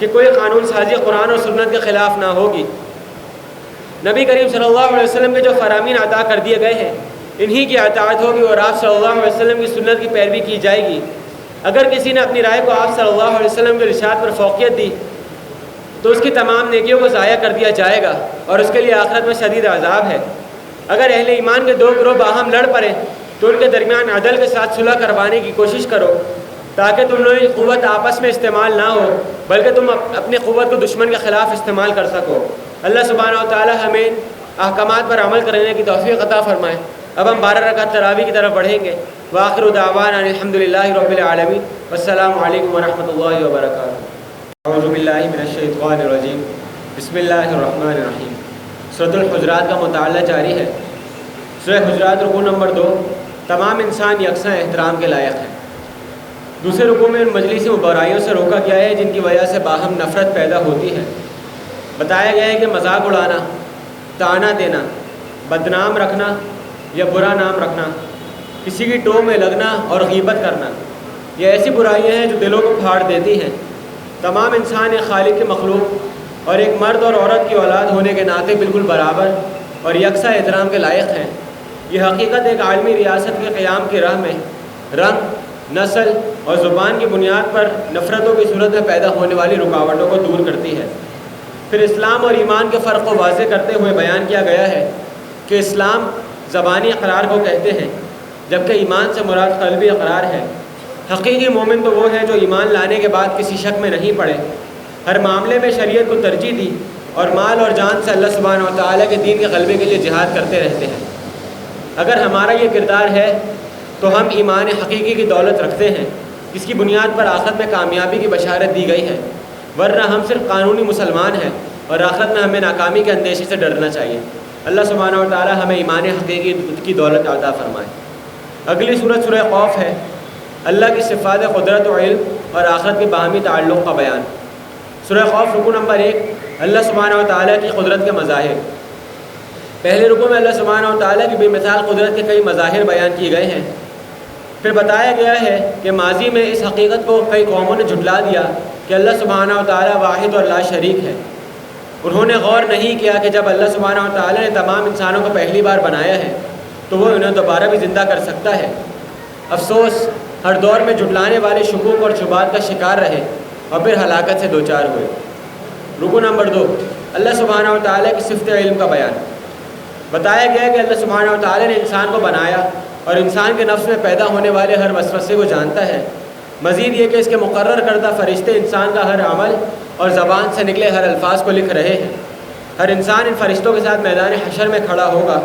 کہ کوئی قانون سازی قرآن اور سنت کے خلاف نہ ہوگی۔ نبی کریم صلی اللہ علیہ وسلم کے جو فرامین عطا کر دیے گئے ہیں انہی کی اطاعت ہوگی اور آپ صلی اللہ علیہ وسلم کی سنت کی پیروی کی جائے گی۔ اگر کسی نے اپنی رائے کو آپ صلی اللہ علیہ وسلم کے ارشاد پر فوقیت دی تو اس کی تمام نیکیوں کو ضائع کر دیا جائے گا اور اس کے لیے آخرت میں شدید عذاب ہے۔ اگر اہل ایمان کے دو گروہ باہم لڑ پڑیں تو ان کے درمیان عدل کے ساتھ صلح کروانے کی کوشش کرو تاکہ تم لوگوں کی قوت آپس میں استعمال نہ ہو بلکہ تم اپنی قوت کو دشمن کے خلاف استعمال کر سکو۔ اللہ سبحانہ و تعالی ہمیں احکامات پر عمل کرنے کی توفیق عطا فرمائے۔ اب ہم 12 رکعت تراویح کی طرف بڑھیں گے۔ وآخر دعوانا الحمدللہ رب العالمین والسلام علیکم ورحمۃ اللہ وبرکاتہ۔ اعوذ باللہ من الشیطان الرجیم، بسم اللہ الرحمن الرحیم۔ سورۃ الحجرات کا مطالعہ جاری ہے۔ سورہ حجرات رکوع نمبر 2، تمام انسان یکساں احترام کے لائق ہیں۔ دوسرے رکوع میں ان مجلسی برائیوں سے روکا گیا ہے جن کی وجہ سے باہم نفرت پیدا ہوتی ہے۔ بتایا گیا ہے کہ مذاق اڑانا، طعنہ دینا، بدنام رکھنا یا برا نام رکھنا، کسی کی ٹو میں لگنا اور غیبت کرنا، یہ ایسی برائیاں ہیں جو دلوں کو پھاڑ دیتی ہیں۔ تمام انسان ایک خالق کے مخلوق اور ایک مرد اور عورت کی اولاد ہونے کے ناطے بالکل برابر اور یکساں احترام کے لائق ہیں۔ یہ حقیقت ایک عالمی ریاست کے قیام کی راہ میں رنگ، نسل اور زبان کی بنیاد پر نفرتوں کی صورت میں پیدا ہونے والی رکاوٹوں کو دور کرتی ہے۔ پھر اسلام اور ایمان کے فرق کو واضح کرتے ہوئے بیان کیا گیا ہے کہ اسلام زبانی اقرار کو کہتے ہیں جبکہ ایمان سے مراد قلبی اقرار ہے۔ حقیقی مومن تو وہ ہے جو ایمان لانے کے بعد کسی شک میں نہیں پڑے، ہر معاملے میں شریعت کو ترجیح دی اور مال اور جان سے اللہ سبحانہ و تعالیٰ کے دین کے غلبے کے لیے جہاد کرتے رہتے ہیں۔ اگر ہمارا یہ کردار ہے تو ہم ایمان حقیقی کی دولت رکھتے ہیں جس کی بنیاد پر آخرت میں کامیابی کی بشارت دی گئی ہے، ورنہ ہم صرف قانونی مسلمان ہیں اور آخرت میں ہمیں ناکامی کے اندیشے سے ڈرنا چاہیے۔ اللہ سبحانہ و تعالیٰ ہمیں ایمان حقیقی کی دولت عطا فرمائے۔ اگلی سورت سورہ خوف ہے۔ اللہ کی صفات قدرت و علم اور آخرت کے باہمی تعلق کا بیان۔ سورہ خوف رکوع نمبر 1، اللہ سبحانہ و تعالیٰ کی قدرت کے مظاہر۔ پہلے رکوع میں اللہ سبحانہ و تعالیٰ کی بے مثال قدرت کے کئی مظاہر بیان کیے گئے ہیں۔ پھر بتایا گیا ہے کہ ماضی میں اس حقیقت کو کئی قوموں نے جھٹلا دیا کہ اللہ سبحانہ و تعالیٰ واحد اور لا شریک ہے۔ انہوں نے غور نہیں کیا کہ جب اللہ سبحانہ و تعالیٰ نے تمام انسانوں کو پہلی بار بنایا ہے تو وہ انہیں دوبارہ بھی زندہ کر سکتا ہے۔ افسوس ہر دور میں جھٹلانے والے شکوک اور شبہات کا شکار رہے اور پھر ہلاکت سے دوچار ہوئے۔ رکو نمبر 2، اللہ سبحانہ و تعالیٰ کی صفت علم کا بیان۔ بتایا گیا ہے کہ اللہ سبحانہ و تعالیٰ نے انسان کو بنایا اور انسان کے نفس میں پیدا ہونے والے ہر وسوسے کو جانتا ہے۔ مزید یہ کہ اس کے مقرر کردہ فرشتے انسان کا ہر عمل اور زبان سے نکلے ہر الفاظ کو لکھ رہے ہیں۔ ہر انسان ان فرشتوں کے ساتھ میدان حشر میں کھڑا ہوگا۔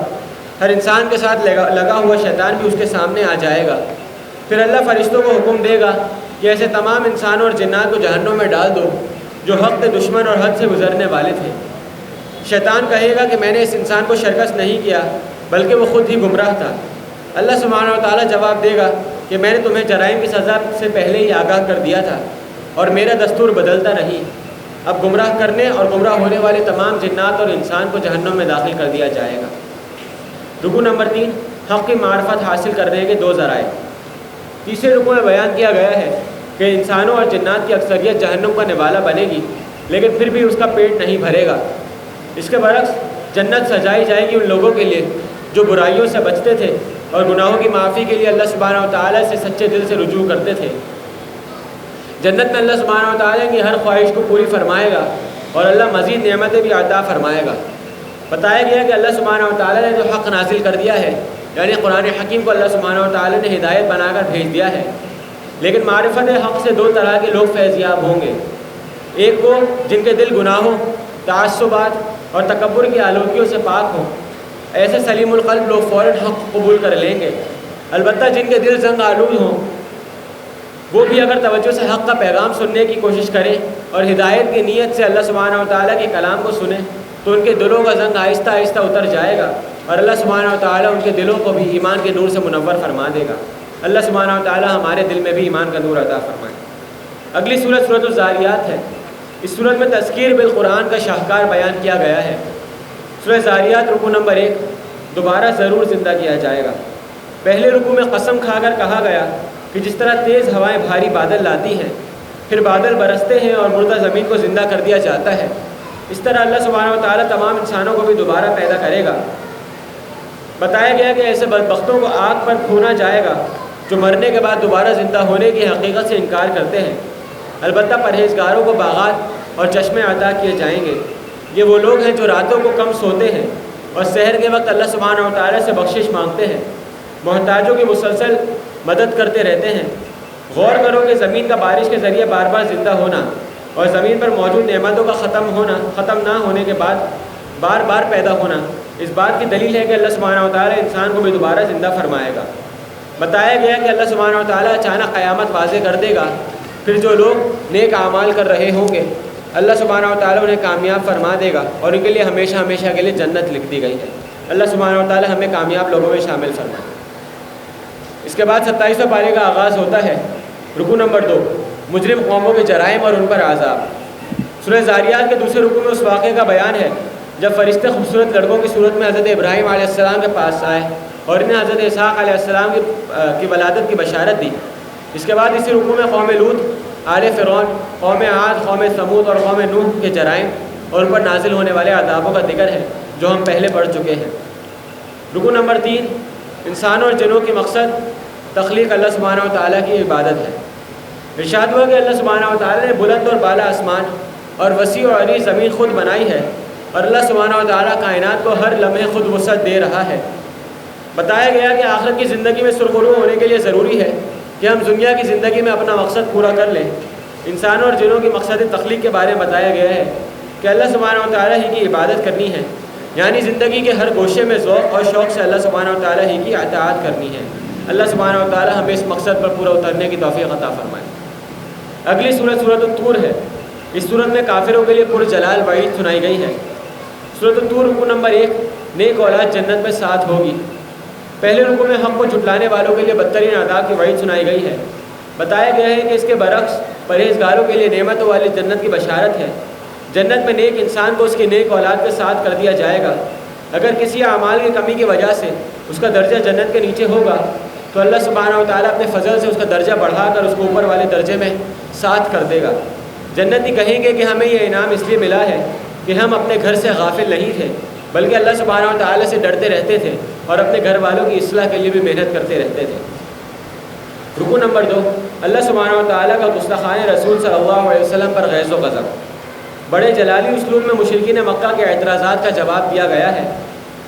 ہر انسان کے ساتھ لگا ہوا شیطان بھی اس کے سامنے آ جائے گا۔ پھر اللہ فرشتوں کو حکم دے گا کہ ایسے تمام انسانوں اور جنات کو جہنم میں ڈال دو جو حق کے دشمن اور حد سے گزرنے والے تھے۔ شیطان کہے گا کہ میں نے اس انسان کو شرکست نہیں کیا بلکہ وہ خود ہی گمراہ تھا۔ اللہ سبحانہ و تعالیٰ جواب دے گا کہ میں نے تمہیں جرائم کی سزا سے پہلے ہی آگاہ کر دیا تھا اور میرا دستور بدلتا نہیں۔ اب گمراہ کرنے اور گمراہ ہونے والے تمام جنات اور انسان کو جہنم میں داخل کر دیا جائے گا۔ رکو نمبر 3، حق کی معرفت حاصل کرنے کے 2 ذرائع۔ تیسرے رکو میں بیان کیا گیا ہے کہ انسانوں اور جنات کی اکثریت جہنم کا نوالا بنے گی لیکن پھر بھی اس کا پیٹ نہیں بھرے گا۔ اس کے برعکس جنت سجائی جائے گی ان لوگوں کے لیے جو برائیوں سے بچتے تھے اور گناہوں کی معافی کے لیے اللہ سبحانہ و تعالیٰ سے سچے دل سے رجوع کرتے تھے۔ جنت میں اللہ سبحانہ و تعالیٰ کی ہر خواہش کو پوری فرمائے گا اور اللہ مزید نعمتیں بھی عطا فرمائے گا۔ بتایا گیا کہ اللہ سبحانہ و تعالیٰ نے جو حق نازل کر دیا ہے یعنی قرآن حکیم کو اللہ سبحانہ و تعالیٰ نے ہدایت بنا کر بھیج دیا ہے، لیکن معرفت حق سے 2 طرح کے لوگ فیض یاب ہوں گے۔ ایک وہ جن کے دل گناہوں، تعصبات اور تکبر کی آلودگیوں سے پاک ہوں، ایسے سلیم القلب لوگ فوراً حق قبول کر لیں گے۔ البتہ جن کے دل زنگ آلود ہوں وہ بھی اگر توجہ سے حق کا پیغام سننے کی کوشش کریں اور ہدایت کی نیت سے اللہ سبحانہ و تعالیٰ کے کلام کو سنیں تو ان کے دلوں کا زنگ آہستہ آہستہ اتر جائے گا اور اللہ سبحانہ و تعالیٰ ان کے دلوں کو بھی ایمان کے نور سے منور فرما دے گا۔ اللہ سبحانہ و تعالیٰ ہمارے دل میں بھی ایمان کا نور عطا فرمائے۔ اگلی سورت سورۃ الزاریات ہے۔ اس سورت میں تذکیر بالقرآن کا شاہکار بیان کیا گیا ہے۔ سورہ زاریات رکو نمبر 1، دوبارہ ضرور زندہ کیا جائے گا۔ پہلے رکو میں قسم کھا کر کہا گیا کہ جس طرح تیز ہوائیں بھاری بادل لاتی ہیں پھر بادل برستے ہیں اور مردہ زمین کو زندہ کر دیا جاتا ہے، اس طرح اللہ سبحانہ و تعالیٰ تمام انسانوں کو بھی دوبارہ پیدا کرے گا۔ بتایا گیا کہ ایسے بدبختوں کو آگ پر پھونا جائے گا جو مرنے کے بعد دوبارہ زندہ ہونے کی حقیقت سے انکار کرتے ہیں۔ البتہ پرہیزگاروں کو باغات اور چشمے عطا کیے جائیں گے۔ یہ وہ لوگ ہیں جو راتوں کو کم سوتے ہیں اور سحر کے وقت اللہ سبحانہ و تعالیٰ سے بخشش مانگتے ہیں، محتاجوں کی مسلسل مدد کرتے رہتے ہیں۔ غور کرو کہ زمین کا بارش کے ذریعے بار بار زندہ ہونا اور زمین پر موجود نعمتوں کا ختم نہ ہونے کے بعد بار بار پیدا ہونا اس بات کی دلیل ہے کہ اللہ سبحانہ و تعالیٰ انسان کو بھی دوبارہ زندہ فرمائے گا۔ بتایا گیا کہ اللہ سبحانہ و تعالیٰ اچانک قیامت واضح کر دے گا، پھر جو لوگ نیک اعمال کر رہے ہوں گے اللہ سبحانہ و تعالیٰ انہیں کامیاب فرما دے گا اور ان کے لیے ہمیشہ ہمیشہ کے لیے جنت لکھ دی گئی ہے۔ اللہ سبحانہ و تعالیٰ ہمیں کامیاب لوگوں میں شامل فرمائے۔ اس کے بعد 27ویں پارے کا آغاز ہوتا ہے۔ رکو نمبر 2، مجرم قوموں کے جرائم اور ان پر عذاب۔ سورہ زاریات کے دوسرے رکو میں اس واقعے کا بیان ہے جب فرشتے خوبصورت لڑکوں کی صورت میں حضرت ابراہیم علیہ السلام کے پاس آئے اور انہیں حضرت اسحاق علیہ السلام کی ولادت کی بشارت دی۔ اس کے بعد اسی رکو میں قوم لوط، آل فرعون، قوم عاد، قوم ثمود اور قوم نوح کے جرائم اور ان پر نازل ہونے والے عذابوں کا ذکر ہے جو ہم پہلے پڑھ چکے ہیں۔ رکو نمبر 3، انسانوں اور جنوں کی مقصد تخلیق اللہ سبحانہ و تعالیٰ کی عبادت ہے۔ ارشاد ہوا کہ اللہ سبحانہ و تعالیٰ نے بلند اور بالا آسمان اور وسیع اور عریض زمین خود بنائی ہے اور اللہ سبحانہ و تعالیٰ کائنات کو ہر لمحے خود وسعت دے رہا ہے۔ بتایا گیا کہ آخرت کی زندگی میں سرخرو ہونے کے لیے ضروری ہے کہ ہم دنیا کی زندگی میں اپنا مقصد پورا کر لیں۔ انسانوں اور جنوں کی مقصد تخلیق کے بارے میں بتایا گیا ہے کہ اللہ سبحانہ و تعالیٰ ہی کی عبادت کرنی ہے، یعنی زندگی کے ہر گوشے میں ذوق اور شوق سے اللہ سبحانہ و تعالیٰ ہی کی اطاعت کرنی ہے۔ اللہ سبحانہ و تعالیٰ ہمیں اس مقصد پر پورا اترنے کی توفیق عطا فرمائے۔ اگلی سورت سورۃ الطور ہے۔ اس سورت میں کافروں کے لیے پرجلال وعید سنائی گئی ہے۔ سورۃ الطور رکو نمبر 1، نیک اولاد جنت میں ساتھ ہوگی۔ پہلے رکو میں حق کو جھٹلانے والوں کے لیے بدترین عذاب کی وعید سنائی گئی ہے۔ بتایا گیا ہے کہ اس کے برعکس پرہیزگاروں کے لیے نعمتوں والی جنت کی بشارت ہے۔ جنت میں نیک انسان کو اس کی نیک اولاد کے ساتھ کر دیا جائے گا۔ اگر کسی اعمال کی کمی کی وجہ سے اس کا درجہ جنت کے نیچے ہوگا تو اللہ سبحانہ و تعالیٰ اپنے فضل سے اس کا درجہ بڑھا کر اس کو اوپر والے درجے میں ساتھ کر دے گا۔ جنتی کہیں گے کہ ہمیں یہ انعام اس لیے ملا ہے کہ ہم اپنے گھر سے غافل نہیں تھے بلکہ اللہ سبحانہ و تعالیٰ سے ڈرتے رہتے تھے اور اپنے گھر والوں کی اصلاح کے لیے بھی محنت کرتے رہتے تھے۔ رکو نمبر 2، اللہ سبحانہ و تعالیٰ کا گستاخان رسول صلی اللہ علیہ وسلم پر غیظ و غضب۔ بڑے جلالی اسلوب میں مشرکین مکہ کے اعتراضات کا جواب دیا گیا ہے۔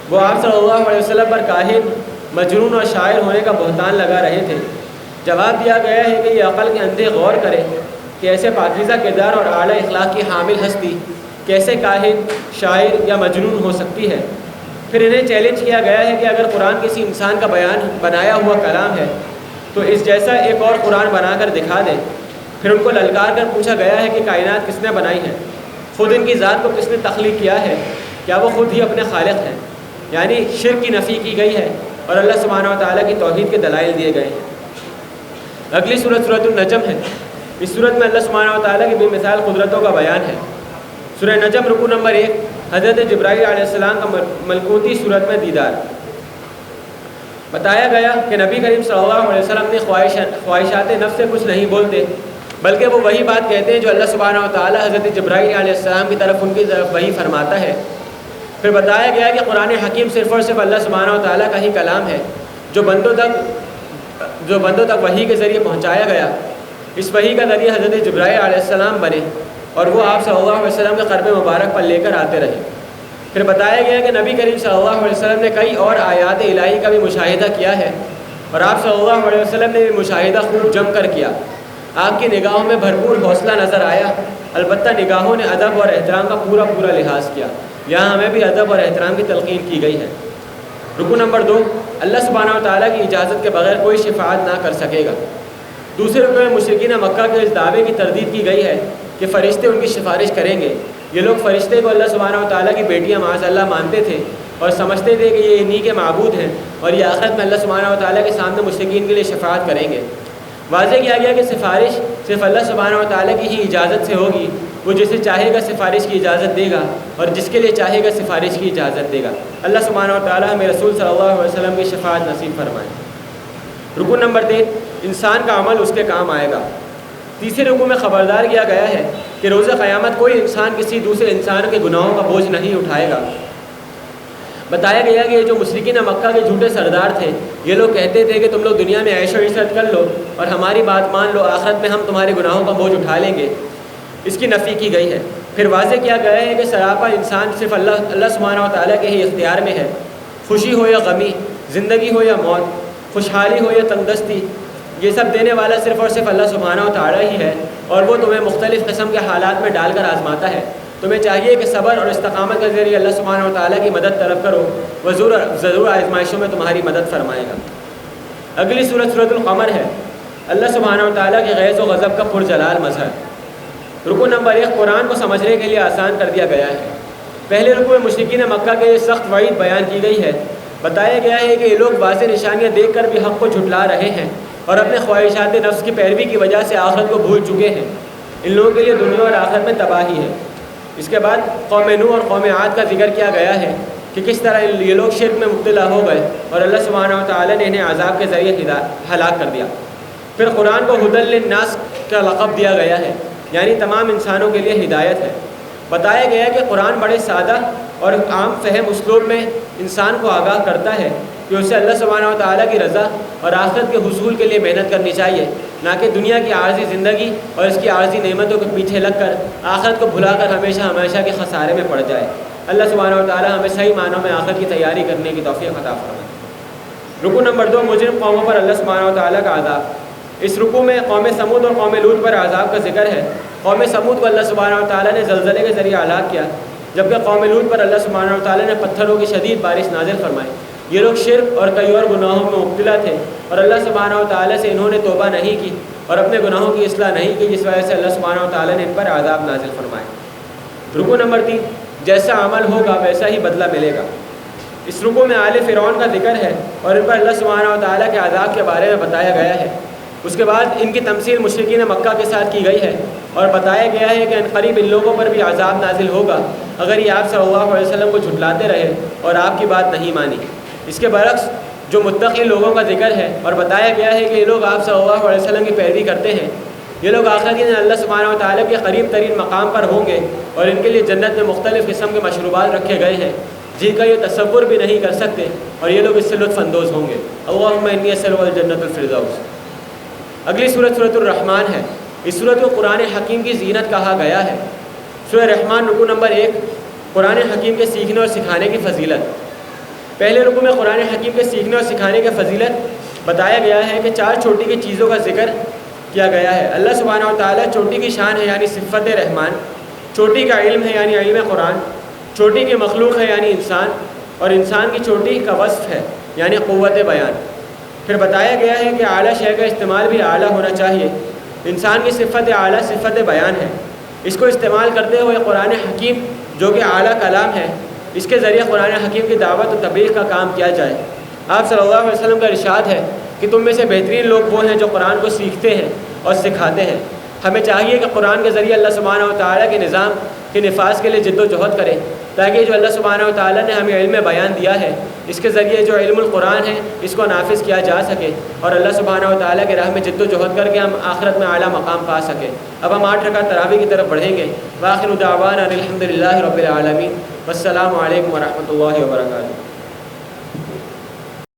وہ آپ صلی اللہ علیہ وسلم پر کاہن، مجنون اور شاعر ہونے کا بہتان لگا رہے تھے۔ جواب دیا گیا ہے کہ یہ عقل کے اندھے غور کرے کہ ایسے پاکیزہ کردار اور اعلیٰ اخلاق کی حامل ہستی کیسے کاہن، شاعر یا مجنون ہو سکتی ہے۔ پھر انہیں چیلنج کیا گیا ہے کہ اگر قرآن کسی انسان کا بنایا ہوا کلام ہے تو اس جیسا ایک اور قرآن بنا کر دکھا دیں۔ پھر ان کو للکار کر پوچھا گیا ہے کہ کائنات کس نے بنائی ہے، خود ان کی ذات کو کس نے تخلیق کیا ہے، کیا وہ خود ہی اپنے خالق ہیں؟ یعنی شرک کی نفی کی گئی ہے اور اللہ سبحانہ و تعالیٰ کی توحید کے دلائل دیے گئے ہیں۔ اگلی سورت سورۃ النجم ہے۔ اس سورت میں اللہ سبحانہ و تعالیٰ کی بے مثال قدرتوں کا بیان ہے۔ سورہ نجم رکوع نمبر 1، حضرت جبرائیل علیہ السلام کا ملکوتی صورت میں دیدار۔ بتایا گیا کہ نبی کریم صلی اللہ علیہ وسلم نے خواہشات نفس سے کچھ نہیں بولتے، بلکہ وہ وہی بات کہتے ہیں جو اللہ سبحانہ و تعالیٰ حضرت جبرائیل علیہ السلام کی طرف ان کی طرف وہی فرماتا ہے۔ پھر بتایا گیا کہ قرآن حکیم صرف اور صرف اللہ سبحانہ و تعالیٰ کا ہی کلام ہے جو بندوں تک وحی کے ذریعے پہنچایا گیا۔ اس وحی کا ذریعہ حضرت جبرائیل علیہ السلام بنے اور وہ آپ صلی اللہ علیہ وسلم کے قرب مبارک پر لے کر آتے رہے۔ پھر بتایا گیا کہ نبی کریم صلی اللہ علیہ وسلم نے کئی اور آیات الہی کا بھی مشاہدہ کیا ہے اور آپ صلی اللہ علیہ وسلم نے بھی مشاہدہ خوب جم کر کیا۔ آپ کی نگاہوں میں بھرپور حوصلہ نظر آیا، البتہ نگاہوں نے ادب اور احترام کا پورا لحاظ کیا۔ یہاں ہمیں بھی ادب اور احترام کی تلقین کی گئی ہے۔ رکو نمبر 2، اللہ سبحانہ و تعالیٰ کی اجازت کے بغیر کوئی شفاعت نہ کر سکے گا۔ دوسرے رکوع میں مشرکین مکہ کے اس دعوے کی تردید کی گئی ہے کہ فرشتے ان کی سفارش کریں گے۔ یہ لوگ فرشتے کو اللہ سبحانہ و تعالیٰ کی بیٹیاں معاذ اللہ مانتے تھے اور سمجھتے تھے کہ یہ انہی کے معبود ہیں اور یہ آخرت میں اللہ سبحانہ و تعالیٰ کے سامنے مشرکین کے لیے شفاعت کریں گے۔ واضح کیا گیا کہ سفارش صرف اللہ سبحانہ و تعالیٰ کی ہی اجازت سے ہوگی۔ وہ جسے چاہے گا سفارش کی اجازت دے گا اور جس کے لیے چاہے گا سفارش کی اجازت دے گا۔ اللہ سبحانہ و تعالیٰ ہمیں رسول صلی اللہ علیہ وسلم کی شفاعت نصیب فرمائے۔ رکوع نمبر 3، انسان کا عمل اس کے کام آئے گا۔ تیسرے رکوع میں خبردار کیا گیا ہے کہ روز قیامت کوئی انسان کسی دوسرے انسان کے گناہوں کا بوجھ نہیں اٹھائے گا۔ بتایا گیا کہ یہ جو مشرکین مکہ کے جھوٹے سردار تھے، یہ لوگ کہتے تھے کہ تم لوگ دنیا میں عیش و عشرت کر لو اور ہماری بات مان لو، آخرت میں ہم تمہارے گناہوں کا بوجھ اٹھا لیں گے۔ اس کی نفی کی گئی ہے۔ پھر واضح کیا گیا ہے کہ سراپا انسان صرف اللہ سبحانہ و تعالیٰ کے ہی اختیار میں ہے۔ خوشی ہو یا غمی، زندگی ہو یا موت، خوشحالی ہو یا تندرستی، یہ سب دینے والا صرف اور صرف اللہ سبحانہ و تعالیٰ ہی ہے اور وہ تمہیں مختلف قسم کے حالات میں ڈال کر آزماتا ہے۔ تمہیں چاہیے کہ صبر اور استقامت کے ذریعے اللہ سبحانہ و تعالیٰ کی مدد طلب کرو، وہ ضرور آزمائشوں میں تمہاری مدد فرمائے گا۔ اگلی سورت سورۃ القمر ہے۔ اللہ سبحانہ و تعالیٰ کے غیظ و غضب کا پرجلال مظہر۔ رکوع نمبر 1 قرآن کو سمجھنے کے لیے آسان کر دیا گیا ہے۔ پہلے رکوع میں مشرکین مکہ کے یہ سخت وعید بیان کی گئی ہے۔ بتایا گیا ہے کہ یہ لوگ واضح نشانیاں دیکھ کر بھی حق کو جھٹلا رہے ہیں اور اپنے خواہشات نفس کی پیروی کی وجہ سے آخرت کو بھول چکے ہیں۔ ان لوگوں کے لیے دنیا اور آخرت میں تباہی ہے۔ اس کے بعد قوم نوح اور قوم عاد کا ذکر کیا گیا ہے کہ کس طرح یہ لوگ شرک میں مبتلا ہو گئے اور اللہ سبحانہ و تعالیٰ نے انہیں عذاب کے ذریعے ہلاک کر دیا۔ پھر قرآن کو ہدی للناس کا لقب دیا گیا ہے، یعنی تمام انسانوں کے لیے ہدایت ہے۔ بتایا گیا ہے کہ قرآن بڑے سادہ اور عام فہم اسلوب میں انسان کو آگاہ کرتا ہے کہ اسے اللہ سبحانہ و تعالیٰ کی رضا اور آخرت کے حصول کے لیے محنت کرنی چاہیے، نہ کہ دنیا کی عارضی زندگی اور اس کی عارضی نعمتوں کے پیچھے لگ کر آخرت کو بھلا کر ہمیشہ کے خسارے میں پڑ جائے۔ اللہ سبحانہ و تعالیٰ ہمیں صحیح معنوں میں آخرت کی تیاری کرنے کی توفیق عطا فرمائے۔ رکوع نمبر 2 مجرم قوموں پر اللہ سبحانہ و تعالیٰ کا عذاب۔ اس رکوع میں قوم سمود اور قوم لوط پر عذاب کا ذکر ہے۔ قوم سمود کو اللہ سبحانہ و تعالیٰ نے زلزلے کے ذریعے ہلاک کیا، جبکہ قوم لوط پر اللہ سبحانہ و تعالیٰ نے پتھروں کی شدید بارش نازل فرمائی۔ یہ لوگ شرک اور کئی اور گناہوں میں مبتلا تھے اور اللہ سبحانہ و تعالیٰ سے انہوں نے توبہ نہیں کی اور اپنے گناہوں کی اصلاح نہیں کی، جس وجہ سے اللہ سبحانہ و تعالیٰ نے ان پر عذاب نازل فرمائے۔ رکوع نمبر 3 جیسا عمل ہوگا ویسا ہی بدلہ ملے گا۔ اس رکوع میں آل فرعون کا ذکر ہے اور ان پر اللہ سبحانہ و تعالیٰ کے عذاب کے بارے میں بتایا گیا ہے۔ اس کے بعد ان کی تمثیل مشرکین مکہ کے ساتھ کی گئی ہے اور بتایا گیا ہے کہ عنقریب ان لوگوں پر بھی عذاب نازل ہوگا اگر یہ آپ صلی اللہ علیہ وسلم کو جھٹلاتے رہے اور آپ کی بات نہیں مانی۔ اس کے برعکس جو متقی لوگوں کا ذکر ہے اور بتایا گیا ہے کہ یہ لوگ آپ صلی اللہ علیہ وسلم کی پیروی کرتے ہیں، یہ لوگ آخرت کے دن اللہ سبحانہ و تعالیٰ کے قریب ترین مقام پر ہوں گے اور ان کے لیے جنت میں مختلف قسم کے مشروبات رکھے گئے ہیں جن کا یہ تصور بھی نہیں کر سکتے اور یہ لوگ اس سے لطف اندوز ہوں گے۔ اللہم انی اسألک الجنۃ الفردوس۔ اگلی صورت صورت الرحمن ہے. اس صورت کو قرآن حکیم کی زینت کہا گیا ہے. سورہ رحمان رکوع نمبر 1 قرآن حکیم کے سیکھنے اور سکھانے کی فضیلت. پہلے رکوع میں قرآن حکیم کے سیکھنے اور سکھانے کی فضیلت بتایا گیا ہے کہ 4 چوٹی کی چیزوں کا ذکر کیا گیا ہے. اللہ سبحانہ و تعالیٰ چوٹی کی شان ہے یعنی صفت رحمان، چوٹی کا علم ہے یعنی علم قرآن، چوٹی کی مخلوق ہے یعنی انسان، اور انسان کی چوٹی کا وصف ہے یعنی قوت بیان. پھر بتایا گیا ہے کہ اعلیٰ شے کا استعمال بھی اعلیٰ ہونا چاہیے. انسان کی صفت اعلیٰ صفت بیان ہے. اس کو استعمال کرتے ہوئے قرآن حکیم جو کہ اعلیٰ کلام ہے، اس کے ذریعے قرآن حکیم کی دعوت و تبلیغ کا کام کیا جائے. آپ صلی اللہ علیہ وسلم کا ارشاد ہے کہ تم میں سے بہترین لوگ وہ ہیں جو قرآن کو سیکھتے ہیں اور سکھاتے ہیں. ہمیں چاہیے کہ قرآن کے ذریعے اللہ سبحانہ و تعالیٰ کے نظام کے نفاذ کے لیے جد و جہد کریں، تاکہ جو اللہ سبحانہ و تعالیٰ نے ہمیں علم بیان دیا ہے اس کے ذریعے جو علم القرآن ہے اس کو نافذ کیا جا سکے، اور اللہ سبحانہ و تعالیٰ کے راہ میں جد و جہد کر کے ہم آخرت میں اعلیٰ مقام پا سکیں. اب ہم 8 رکعت تراویح کی طرف بڑھیں گے. وآخر دعوانا الحمد للہ رب العالمین. والسلام علیکم ورحمۃ اللہ وبرکاتہ.